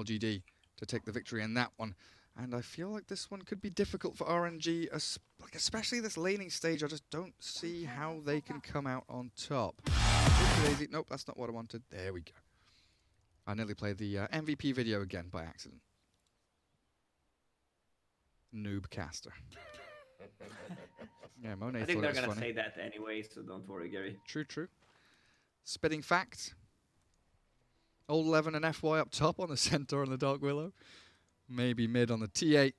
LGD to take the victory in that one. And I feel like this one could be difficult for RNG, especially this laning stage. I just don't see how they can come out on top. Nope, that's not what I wanted. There we go. I nearly played the MVP video again by accident. Noob caster. Yeah, Monet. I think they're gonna say that anyway, so don't worry, Gary. True, true. Spitting fact. Old 11 and FY up top on the Centaur and the Dark Willow. Maybe mid on the T8.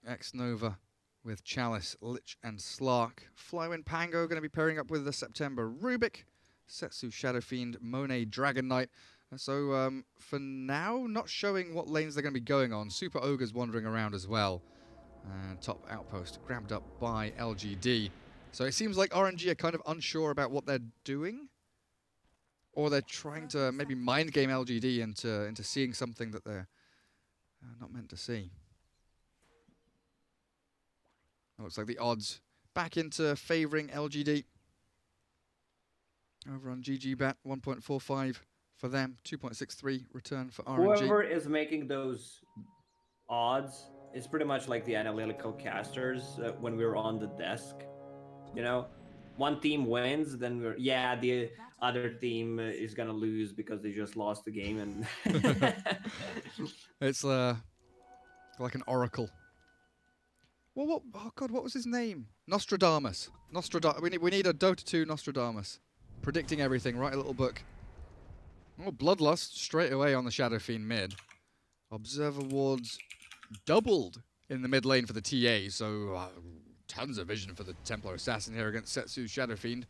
X-Nova with Chalice, Lich, and Slark. Flywind Pango going to be pairing up with the September Rubik. Setsu Shadow Fiend, Monet Dragon Knight. So for now, not showing what lanes they're going to be going on. Super Ogre's wandering around as well. Top outpost grabbed up by LGD. So it seems like RNG are kind of unsure about what they're doing. Or they're trying to maybe mind game LGD into seeing something that they're not meant to see. It looks like the odds back into favouring LGD. Over on GGBet, 1.45 for them, 2.63 return for RNG. Whoever is making those odds is pretty much like the analytical casters when we were on the desk. You know, one team wins, then the other team is gonna lose because they just lost the game, and it's like an oracle. Well, what? Oh God, what was his name? Nostradamus. We need a Dota 2 Nostradamus, predicting everything. Write a little book. Oh, Bloodlust straight away on the Shadow Fiend mid. Observer wards doubled in the mid lane for the TA, so tons of vision for the Templar Assassin here against Setsu's Shadow Fiend.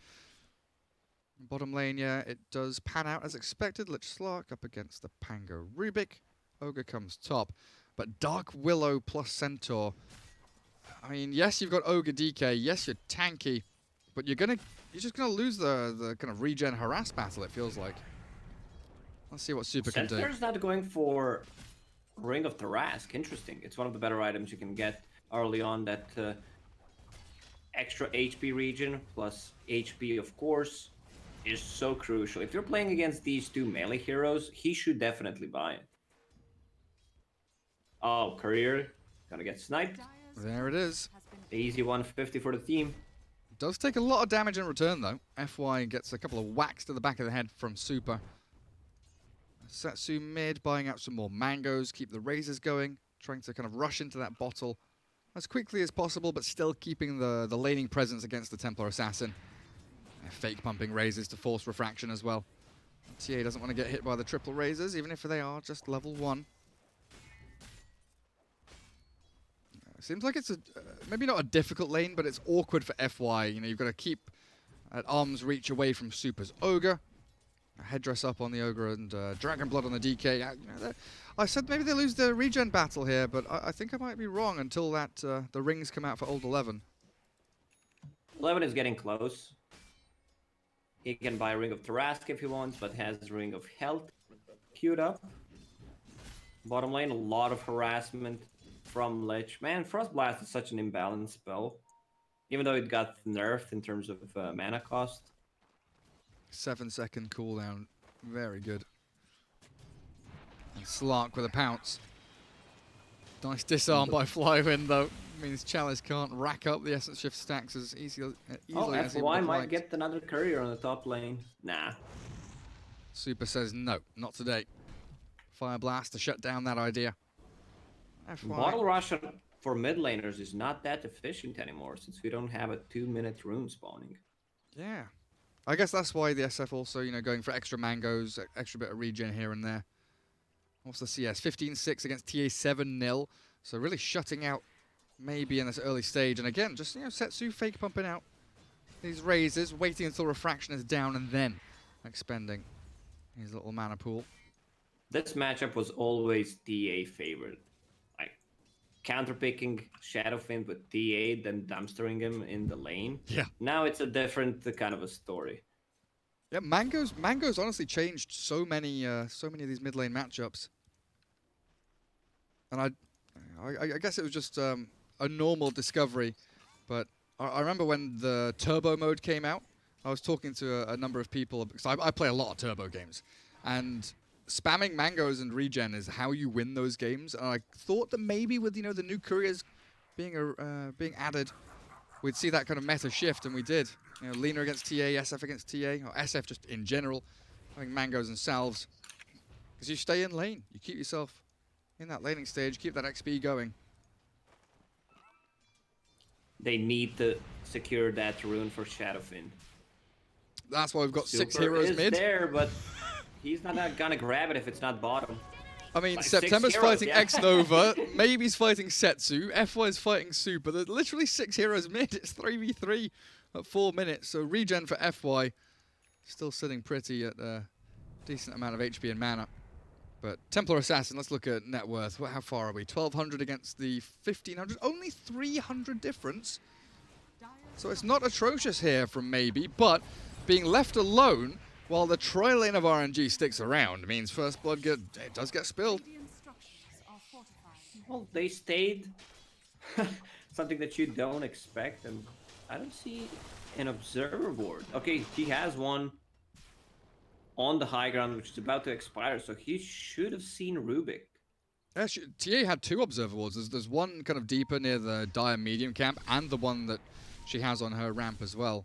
Bottom lane, yeah, it does pan out as expected. Lich Slark up against the Pango Rubik. Ogre comes top. But Dark Willow plus Centaur. I mean, yes, you've got Ogre DK. Yes, you're tanky. But you're just gonna lose the kind of regen harass battle, it feels like. Let's see what Super can do. Centaur's not going for Ring of Tarask. Interesting. It's one of the better items you can get early on. That extra HP regen plus HP, of course, is so crucial. If you're playing against these two melee heroes, he should definitely buy it. Oh, Courier gonna get sniped. There it is. Easy 150 for the team. Does take a lot of damage in return, though. FY gets a couple of whacks to the back of the head from Super. Setsu mid, buying out some more mangoes, keep the razors going, trying to kind of rush into that bottle as quickly as possible, but still keeping the laning presence against the Templar Assassin. Fake pumping razors to force refraction as well. TA doesn't want to get hit by the triple razors, even if they are just level 1. Seems like it's maybe not a difficult lane, but it's awkward for FY. You know, you've got to keep at arm's reach away from Super's Ogre. Headdress up on the Ogre and Dragon Blood on the DK. I said maybe they lose the regen battle here, but I think I might be wrong until that the rings come out for old 11. 11 is getting close. He can buy Ring of Tarask if he wants, but has Ring of Health queued up. Bottom lane, a lot of harassment from Lich. Man, Frost Blast is such an imbalanced spell. Even though it got nerfed in terms of mana cost. 7-second cooldown. Very good. And Slark with a pounce. Nice disarm by Flywind, though. Means Chalice can't rack up the Essence Shift stacks as easily as he would FY might like. get another courier on the top lane. Nah. Super says no, not today. Fire Blast to shut down that idea. Bottle Rush for mid laners is not that efficient anymore since we don't have a 2-minute rune spawning. Yeah. I guess that's why the SF also, you know, going for extra mangoes, extra bit of regen here and there. What's the CS? 15-6 against TA 7-0. So really shutting out maybe in this early stage. And again, just, you know, Setsu fake pumping out these razors, waiting until refraction is down and then expending his little mana pool. This matchup was always TA favored. Like, counterpicking Shadowfiend with TA, then dumpstering him in the lane. Yeah. Now it's a different kind of a story. Yeah, Mango's honestly changed so many of these mid lane matchups. And I guess it was just a normal discovery, but I remember when the turbo mode came out, I was talking to a number of people, because I play a lot of turbo games, and spamming mangoes and regen is how you win those games. And I thought that maybe with, the new couriers being added, we'd see that kind of meta shift, and we did. Lina against TA, SF against TA, or SF just in general, having mangoes and salves. Because you stay in lane. You keep yourself in that laning stage, keep that XP going. They need to secure that rune for Shadowfin. That's why we've got Super 6 heroes is mid. there, but he's not gonna grab it if it's not bottom. I mean, Like September's 6 heroes, fighting yeah. X-Nova, Maybe's fighting Setsu, FY's fighting Super. There's literally 6 heroes mid. It's 3v3 at 4 minutes. So regen for FY, still sitting pretty at a decent amount of HP and mana. But Templar Assassin, let's look at net worth. How far are we? 1,200 against the 1,500. Only 300 difference. So it's not atrocious here from Maybe, but being left alone while the tri lane of RNG sticks around means First Blood it does get spilled. Well, they stayed. Something that you don't expect, and I don't see an observer board. Okay, he has one on the high ground, which is about to expire, so he should have seen Rubik. Actually, TA had 2 observer wards. There's one kind of deeper near the Dire medium camp, and the one that she has on her ramp as well.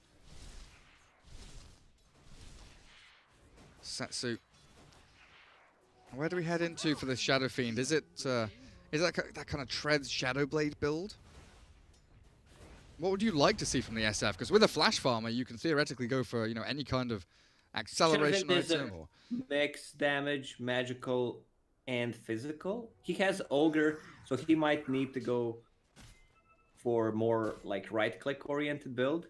Setsu. Where do we head into for this Shadow Fiend? Is it that kind of Treads Shadowblade build? What would you like to see from the SF? Because with a Flash Farmer, you can theoretically go for any kind of acceleration item. Or mix damage, magical, and physical. He has Ogre, so he might need to go for more like right-click oriented build.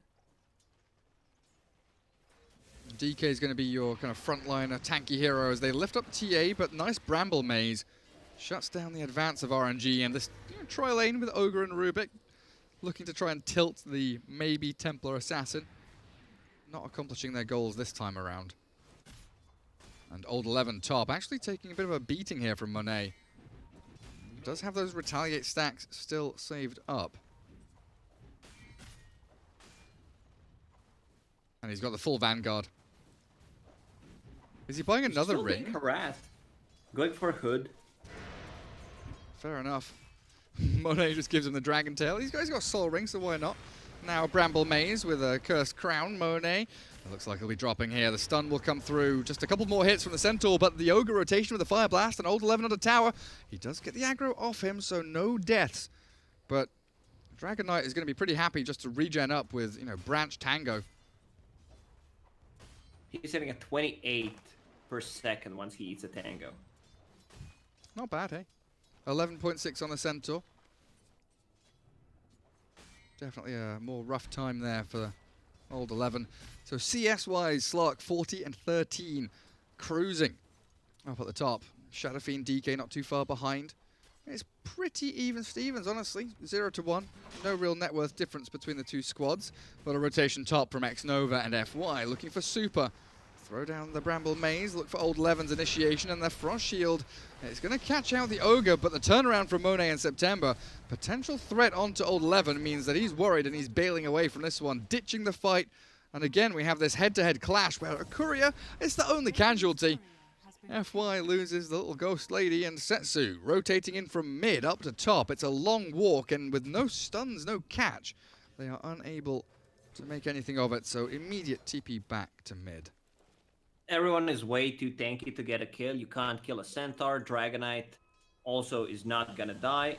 DK is going to be your kind of frontliner tanky hero as they lift up TA, but nice Bramble Maze shuts down the advance of RNG, and this tri lane with Ogre and Rubik looking to try and tilt the maybe Templar Assassin. Not accomplishing their goals this time around. And Old 11 top actually taking a bit of a beating here from Monet. Does have those retaliate stacks still saved up. And he's got the full Vanguard. Is he buying another Still ring? Being harassed. Going for Hood. Fair enough. Monet just gives him the Dragon Tail. These guys got Soul Ring, so why not? Now Bramble Maze with a Cursed Crown. Monet. It looks like he'll be dropping here. The stun will come through. Just a couple more hits from the Centaur, but the Ogre rotation with the Fire Blast and Old 11 on the tower. He does get the aggro off him, so no deaths. But Dragon Knight is going to be pretty happy just to regen up with, Branch Tango. He's hitting at 28 per second once he eats a tango. Not bad, hey? 11.6 on the Centaur. Definitely a more rough time there for Old 11. So CS-wise, Slark 40 and 13. Cruising up at the top. Shadow Fiend DK not too far behind. It's pretty even Stevens, honestly. 0 to 1. No real net worth difference between the two squads. But a rotation top from X-Nova and FY looking for Super. Throw down the Bramble Maze, look for Old 11's initiation, and their Frost Shield. It's going to catch out the Ogre, but the turnaround from Monet in September, potential threat onto Old 11 means that he's worried and he's bailing away from this one, ditching the fight. And again, we have this head-to-head clash where a Courier is the only casualty. FY loses the little ghost lady, and Setsu rotating in from mid up to top. It's a long walk, and with no stuns, no catch, they are unable to make anything of it, so immediate TP back to mid. Everyone is way too tanky to get a kill. You can't kill a Centaur. Dragonite also is not gonna die,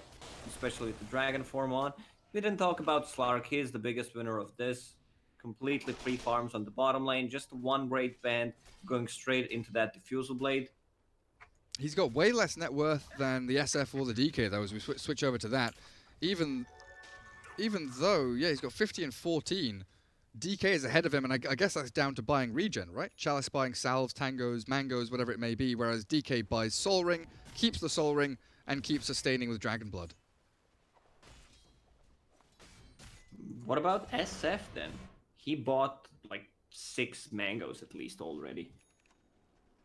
especially with the Dragon form on. We didn't talk about Slark. He is the biggest winner of this. Completely free farms on the bottom lane. Just one Braid Band going straight into that Diffusal Blade. He's got way less net worth than the SF or the DK, though, as we switch over to that. Even though, yeah, he's got 50 and 14. DK is ahead of him, and I guess that's down to buying regen, right? Chalice buying salves, tangos, mangoes, whatever it may be, whereas DK buys Soul Ring, keeps the Soul Ring, and keeps sustaining with Dragon Blood. What about SF then? He bought like 6 mangoes at least already.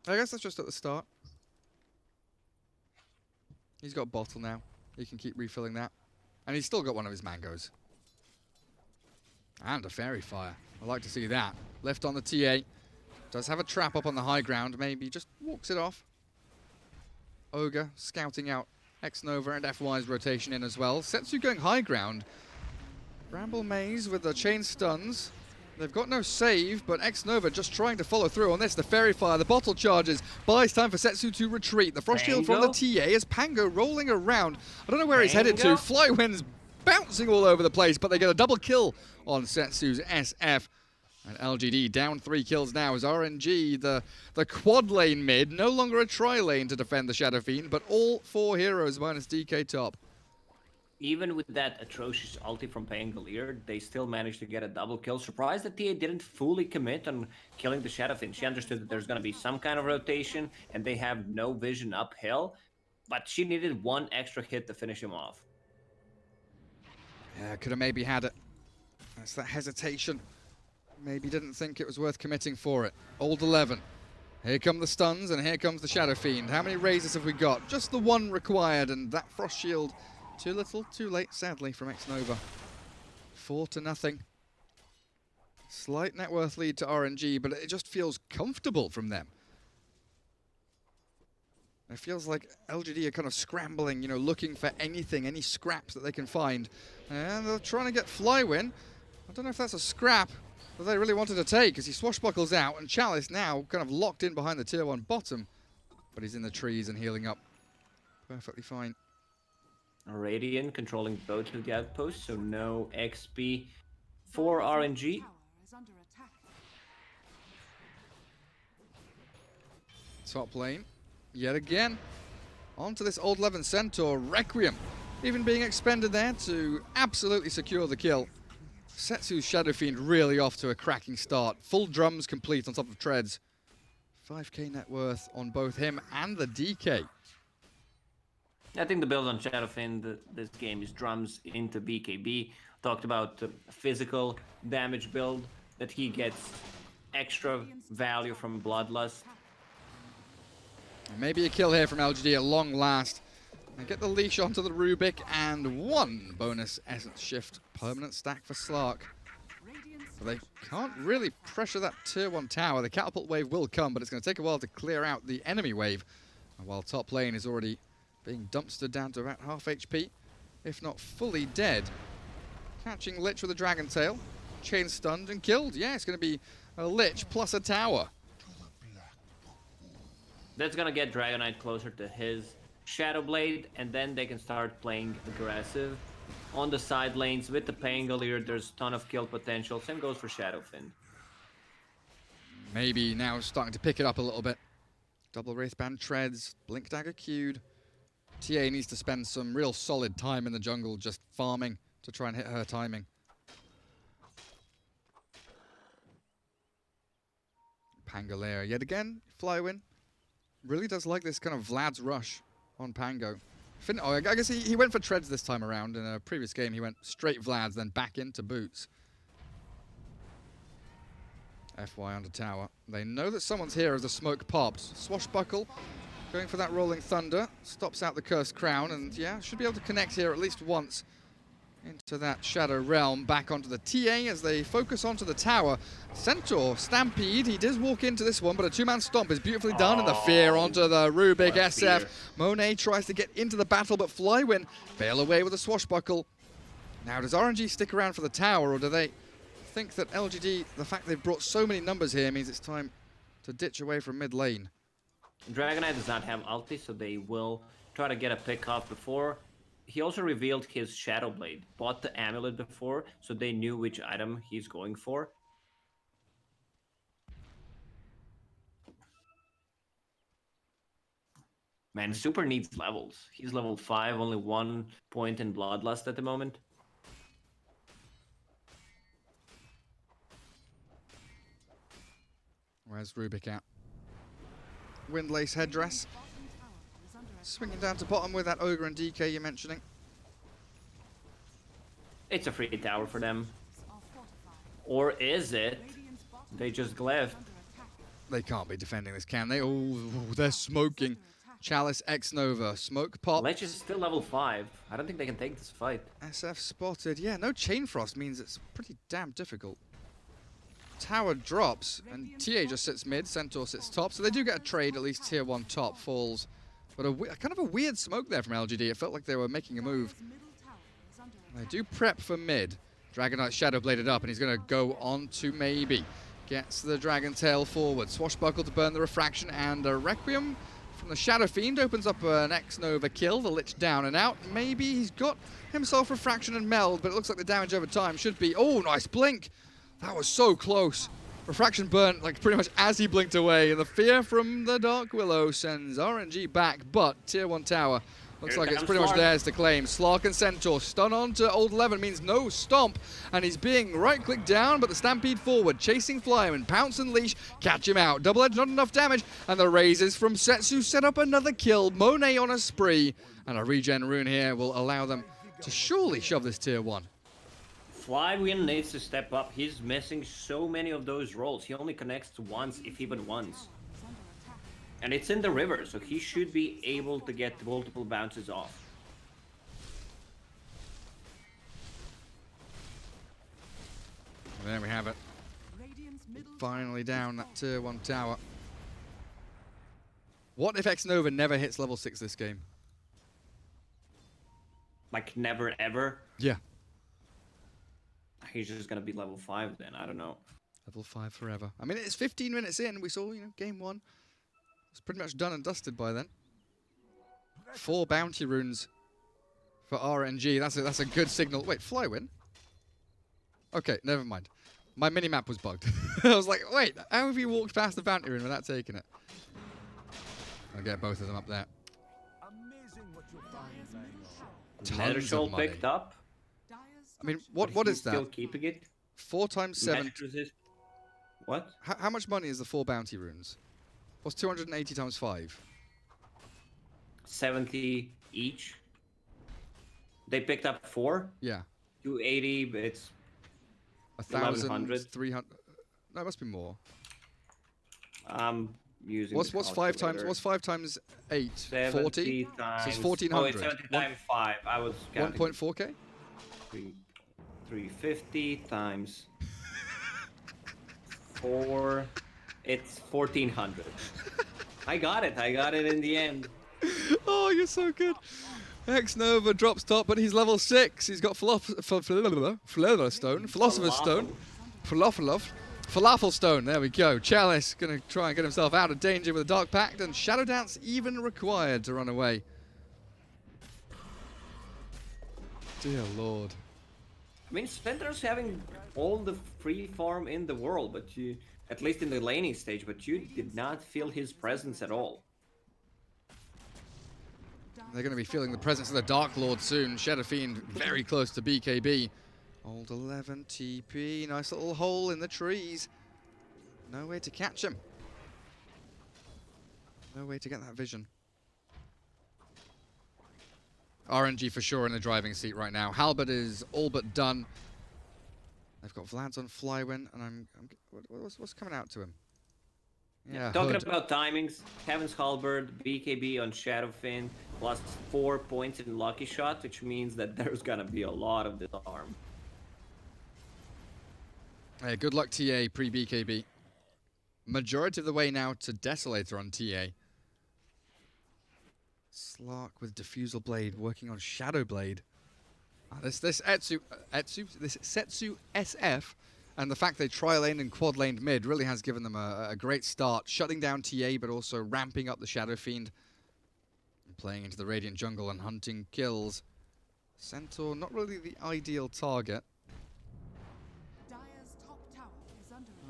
I guess that's just at the start. He's got bottle now. He can keep refilling that. And he's still got one of his mangoes. And a Fairy Fire. I'd like to see that. Left on the TA. Does have a trap up on the high ground. Maybe just walks it off. Ogre scouting out X-Nova and FY's rotation in as well. Setsu going high ground. Bramble Maze with the chain stuns. They've got no save, but X-Nova just trying to follow through on this. The Fairy Fire, the bottle charges, buys time for Setsu to retreat. The Frost Shield from the TA as Pango rolling around. I don't know where he's headed to. Flywind's bouncing all over the place, but they get a double kill on Setsu's SF. And LGD down 3 kills now as RNG, the quad lane mid, no longer a tri-lane to defend the Shadow Fiend, but all 4 heroes minus DK top. Even with that atrocious ulti from Pangolier, they still managed to get a double kill. Surprised that TA didn't fully commit on killing the Shadow Fiend. She understood that there's going to be some kind of rotation, and they have no vision uphill, but she needed 1 extra hit to finish him off. Yeah, could have maybe had it. That's that hesitation. Maybe didn't think it was worth committing for it. Old 11. Here come the stuns, and here comes the Shadow Fiend. How many raises have we got? Just the 1 required, and that Frost Shield too little, too late, sadly, from X-Nova. 4-0. Slight net worth lead to RNG, but it just feels comfortable from them. It feels like LGD are kind of scrambling, you know, looking for anything, any scraps that they can find. And they're trying to get Flywind. I don't know if that's a scrap that they really wanted to take, as he swashbuckles out, and Chalice now kind of locked in behind the tier 1 bottom. But he's in the trees and healing up. Perfectly fine. Radiant controlling both of the outposts, so no XP for RNG. Top lane, yet again. Onto this old 11 Centaur, Requiem, even being expended there to absolutely secure the kill. Setsu's Shadow Fiend really off to a cracking start. Full drums complete on top of treads. 5k net worth on both him and the DK. I think the build on Shadow Fiend this game is drums into BKB. Talked about the physical damage build, that he gets extra value from Bloodlust. Maybe a kill here from LGD at long last. They get the leash onto the Rubik, and 1 bonus Essence Shift permanent stack for Slark. So they can't really pressure that tier 1 tower. The catapult wave will come, but it's going to take a while to clear out the enemy wave. And while top lane is already being dumpstered down to about half HP, if not fully dead. Catching Lich with a Dragon Tail. Chain stunned and killed. Yeah, it's going to be a Lich plus a tower. That's going to get Dragonite closer to his Shadow Blade, and then they can start playing aggressive. On the side lanes with the Pangolier, there's a ton of kill potential. Same goes for Shadow Fiend. Maybe now starting to pick it up a little bit. Double Wraithband treads, Blink Dagger queued. TA needs to spend some real solid time in the jungle just farming to try and hit her timing. Pangolier yet again, Flywin. Really does like this kind of Vlad's rush on Pango. I guess he went for treads this time around. In a previous game, he went straight Vlad's, then back into boots. FY under tower. They know that someone's here as the smoke pops. Swashbuckle, going for that Rolling Thunder. Stops out the Cursed Crown, and yeah, should be able to connect here at least once into that Shadow Realm. Back onto the TA as they focus onto the tower. Centaur, Stampede, he does walk into this one, but a 2-man stomp is beautifully done, and the fear onto the Rubik SF. Fear. Monet tries to get into the battle, but Flywin bail away with a swashbuckle. Now, does RNG stick around for the tower, or do they think that LGD, the fact they've brought so many numbers here, means it's time to ditch away from mid lane? Dragonite does not have ulti, so they will try to get a pick off before. He also revealed his Shadow Blade, bought the amulet before, so they knew which item he's going for. Man, Super needs levels. He's level 5, only 1 point in Bloodlust at the moment. Where's Rubik at? Windlace headdress. Swinging down to bottom with that Ogre and DK you're mentioning. It's a free tower for them. Or is it? They just glyphed. They can't be defending this, can they? Oh, they're smoking. Chalice X Nova. Smoke pop. Lich is still level 5. I don't think they can take this fight. SF spotted. Yeah, no Chain Frost means it's pretty damn difficult. Tower drops, and TA just sits mid, Centaur sits top, so they do get a trade, at least tier 1 top falls But kind of a weird smoke there from LGD. It felt like they were making a move. They do prep for mid. Dragon Knight Shadow bladed up, and he's going to go on to maybe. Gets the Dragon Tail forward. Swashbuckle to burn the Refraction, and a Requiem from the Shadow Fiend opens up an X-Nova kill. The Lich down and out. Maybe he's got himself Refraction and Meld, but it looks like the damage over time should be... Oh, nice blink! That was so close. Refraction burnt like pretty much as he blinked away. And the fear from the Dark Willow sends RNG back, but Tier 1 tower looks like it's pretty much theirs to claim. Slark and Centaur. Stun on to Old 11 means no stomp. And he's being right-clicked down, but the Stampede forward. Chasing Flyman. Pounce and Leash. Catch him out. Double Edge, not enough damage. And the raises from Setsu set up another kill. Monet on a spree. And a regen rune here will allow them to surely shove this Tier 1. Flywin needs to step up. He's missing so many of those rolls. He only connects once, if even once. And it's in the river, so he should be able to get multiple bounces off. There we have it. Finally down that Tier 1 tower. What if X-Nova never hits level 6 this game? Like never ever? Yeah. He's just gonna be level 5 then, I don't know. Level 5 forever. I mean, it's 15 minutes in. We saw, game 1. It's pretty much done and dusted by then. 4 bounty runes for RNG. That's a good signal. Wait, Flywin? Okay, never mind. My minimap was bugged. I was like, wait, how have you walked past the bounty rune without taking it? I'll get both of them up there. Tons of money. Picked up. I mean, what is that? Still keeping it. 4 times 7. What? How much money is the 4 bounty runes? What's 280 times 5? 70 each. They picked up 4. Yeah. 280, but it's 1,000, 300. No, it must be more. I'm using. What's 5 times? What's 5 times 8? 40. Times, so it's 1,400. Oh, it's 70 times 5. I was counting. 1.4k. 350 times 4. It's 1,400. I got it in the end. Oh, you're so good. X-Nova drops top, but he's level 6. He's got Philosopher's Stone. Falafel Stone. There we go. Chalice going to try and get himself out of danger with a Dark Pact, and Shadow Dance even required to run away. Dear Lord. I mean, Splinter's having all the free farm in the world, but you, at least in the laning stage, but you did not feel his presence at all. They're going to be feeling the presence of the Dark Lord soon. Shadow Fiend very close to BKB. Old 11 TP. Nice little hole in the trees. No way to catch him. No way to get that vision. RNG for sure in the driving seat right now. Halberd is all but done. They've got Vlad's on Flywin, and what's coming out to him? Yeah, talking Hood. about timings, Heaven's Halberd, BKB on Shadowfin, plus 4 points in Lucky Shot, which means that there's gonna be a lot of disarm. Hey, good luck TA pre-BKB. Majority of the way now to Desolator on TA. Slark with Diffusal Blade working on Shadow Blade. This Setsu SF, and the fact they tri-laned and quad-laned mid really has given them a great start, shutting down TA but also ramping up the Shadow Fiend. And playing into the Radiant jungle and hunting kills. Centaur, not really the ideal target.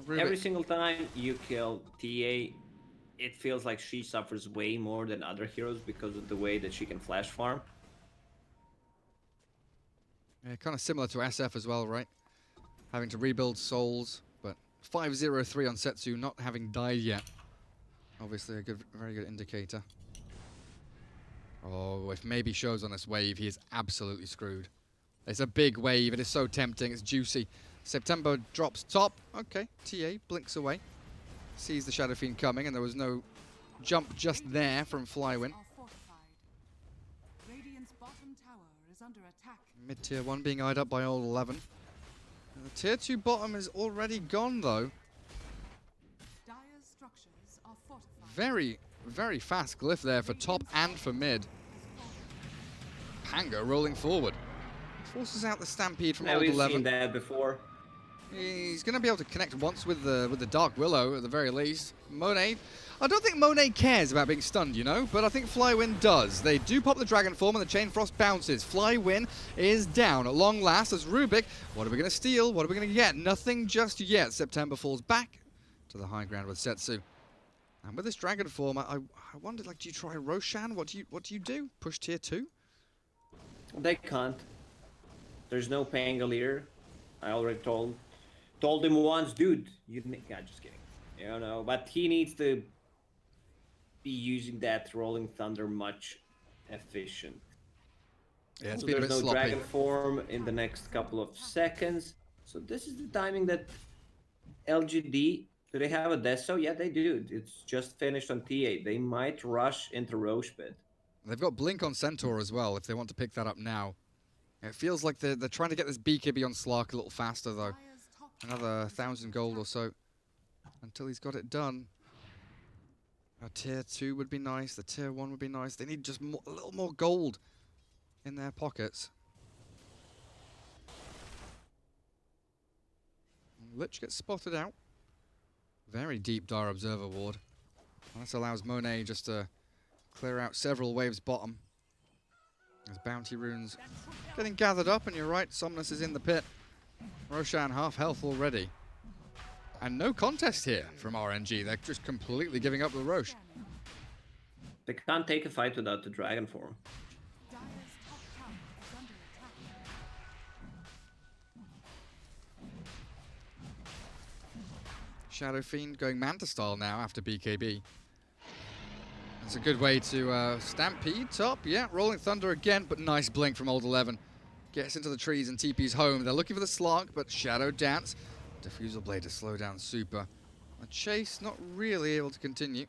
Every single time you kill TA, it feels like she suffers way more than other heroes because of the way that she can flash farm. Yeah, kind of similar to SF as well, right? Having to rebuild souls, but 503 on Setsu, not having died yet. Obviously a very good indicator. Oh, if maybe shows on this wave, he is absolutely screwed. It's a big wave, it is so tempting, it's juicy. September drops top. Okay, TA blinks away. Sees the Shadow Fiend coming, and there was no jump just there from Flywin. Mid tier 1 being eyed up by old 11. And the tier 2 bottom is already gone though. Very, very fast glyph there for top and for mid. Pango rolling forward. Forces out the Stampede from Yeah, old we've 11. seen that before. He's going to be able to connect once with the Dark Willow at the very least. Monet, I don't think Monet cares about being stunned, you know, but I think Flywin does. They do pop the Dragon Form and the Chain Frost bounces. Flywin is down at long last as Rubik. What are we going to steal? What are we going to get? Nothing just yet. September falls back to the high ground with Setsu. And with this Dragon Form, I wondered, like, do you try Roshan? What do you do? Push tier 2? They can't. There's no Pangolier. I already told him once, dude. Yeah, just kidding. You know, but he needs to be using that Rolling Thunder much efficient. Yeah, it's So been a there's bit no sloppy. Dragon Form in the next couple of seconds. So this is the timing that LGD. Do they have a Deso? Yeah, they do. It's just finished on T8. They might rush into Roche Pit. They've got Blink on Centaur as well if they want to pick that up now. It feels like they're trying to get this BKB on Slark a little faster, though. Another 1,000 gold or so until he's got it done. A tier 2 would be nice. The tier 1 would be nice. They need just a little more gold in their pockets. Lich gets spotted out. Very deep Dire Observer ward. And this allows Monet just to clear out several waves bottom. As bounty runes getting gathered up, and you're right, Somnus is in the pit. Roshan half health already. And no contest here from RNG. They're just completely giving up the Roche. They can't take a fight without the Dragon Form. Shadow Fiend going Manta style now after BKB. It's a good way to Stampede top. Yeah, Rolling Thunder again, but nice blink from old 11. Gets into the trees and TP's home. They're looking for the Slark, but Shadow Dance. Diffusal Blade to slow down Super. A chase not really able to continue.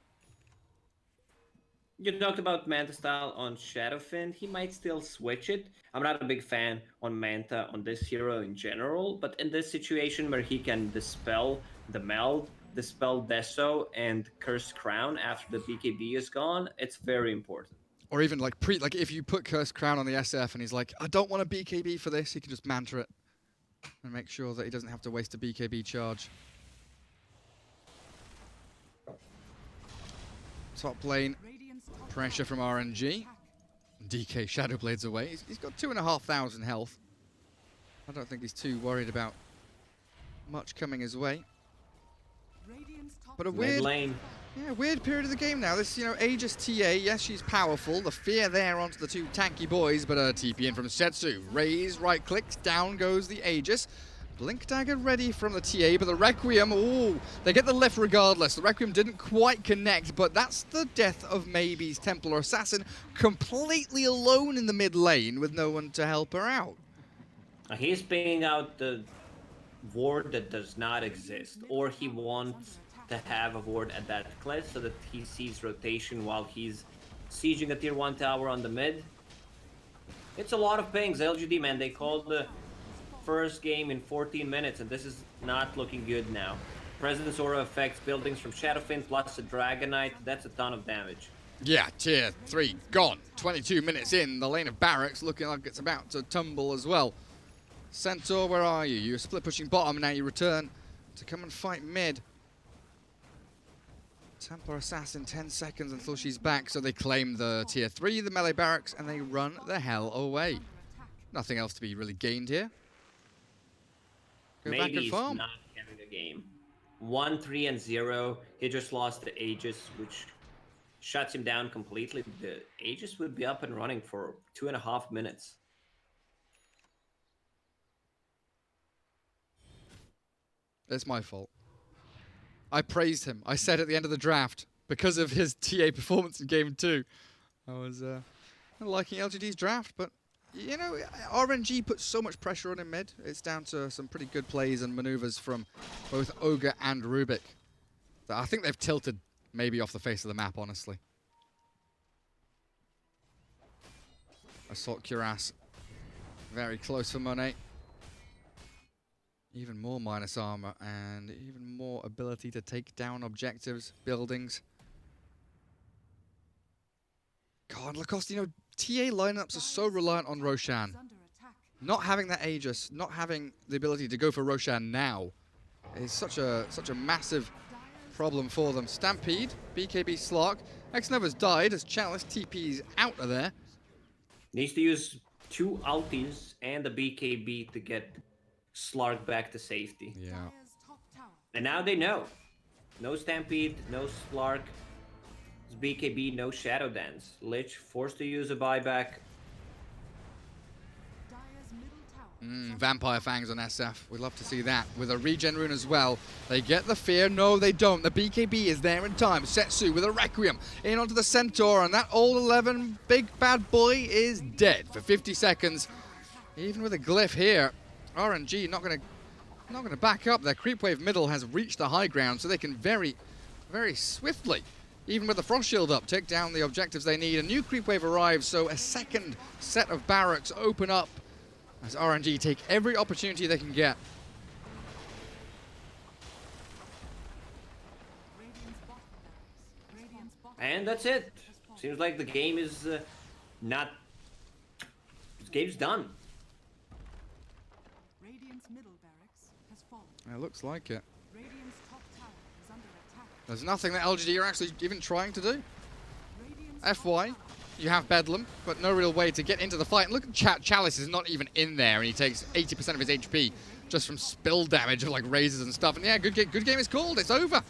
You talked about Manta style on Shadowfin. He might still switch it. I'm not a big fan on Manta on this hero in general, but in this situation where he can dispel the meld, dispel Deso, and Curse Crown after the BKB is gone, it's very important. Or even like if you put Cursed Crown on the SF and he's like, I don't want a BKB for this, he can just Manta it and make sure that he doesn't have to waste a BKB charge. Top lane, pressure from RNG. DK Shadowblades away. He's got 2,500 health. I don't think he's too worried about much coming his way. But a weird, weird period of the game now. This, Aegis TA, yes, she's powerful. The fear there onto the two tanky boys, but a TP in from Setsu. Raise, right clicks, down goes the Aegis. Blink Dagger ready from the TA, but the Requiem, ooh, they get the lift regardless. The Requiem didn't quite connect, but that's the death of Maybe's Templar Assassin, completely alone in the mid lane with no one to help her out. He's pinging out the ward that does not exist, or he wants to have a ward at that cliff so that he sees rotation while he's sieging a tier 1 tower on the mid. It's a lot of pings. LGD, man, they called the first game in 14 minutes, and this is not looking good now. President's Aura affects buildings from Shadowfin plus a Dragonite. That's a ton of damage. Yeah, tier 3 gone. 22 minutes in, the lane of Barracks looking like it's about to tumble as well. Centaur, where are you? You're split pushing bottom, now you return to come and fight mid. Templar Assassin, 10 seconds until she's back, so they claim the tier 3, the melee barracks, and they run the hell away. Nothing else to be really gained here. Go Maybe back and he's farm. not having a game. 1-3-0. He just lost the Aegis, which shuts him down completely. The Aegis would be up and running for 2.5 minutes. It's my fault. I praised him. I said at the end of the draft, because of his TA performance in Game 2, I was liking LGD's draft, but, RNG puts so much pressure on him mid. It's down to some pretty good plays and maneuvers from both Ogre and Rubik. I think they've tilted maybe off the face of the map, honestly. Assault Cuirass. Very close for Monet. Even more minus armor and even more ability to take down objectives, buildings. God, Lacoste, you know, TA lineups are so reliant on Roshan. Not having that Aegis, not having the ability to go for Roshan now is such a massive problem for them. Stampede, BKB Slark. X-Nova's died as Chalice TP's out of there. Needs to use 2 ultis and a BKB to get Slark back to safety. Yeah. And now they know. No Stampede, no Slark. It's BKB, no Shadow Dance. Lich forced to use a buyback. Vampire Fangs on SF. We'd love to see that. With a regen rune as well. They get the fear. No, they don't. The BKB is there in time. Setsu with a Requiem in onto the Centaur. And that old 11 big bad boy is dead for 50 seconds. Even with a glyph here, RNG not going to back up. Their creep wave middle has reached the high ground, so they can very, very swiftly, even with the Frost Shield up, take down the objectives they need. A new creep wave arrives, so a second set of barracks open up as RNG take every opportunity they can get. And that's it. Seems like the game is not... This game's done. It looks like it. There's nothing that LGD are actually even trying to do. FY, you have Bedlam, but no real way to get into the fight. And look at Chalice is not even in there, and he takes 80% of his HP just from spill damage of like razors and stuff. And yeah, good game is called. It's over.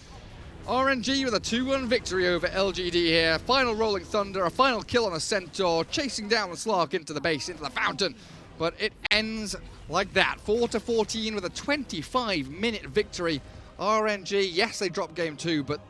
RNG with a 2-1 victory over LGD here. Final Rolling Thunder, a final kill on a Centaur, chasing down the Slark into the base, into the fountain. But it ends like that, 4-14 with a 25-minute victory. RNG, yes, they dropped game 2, but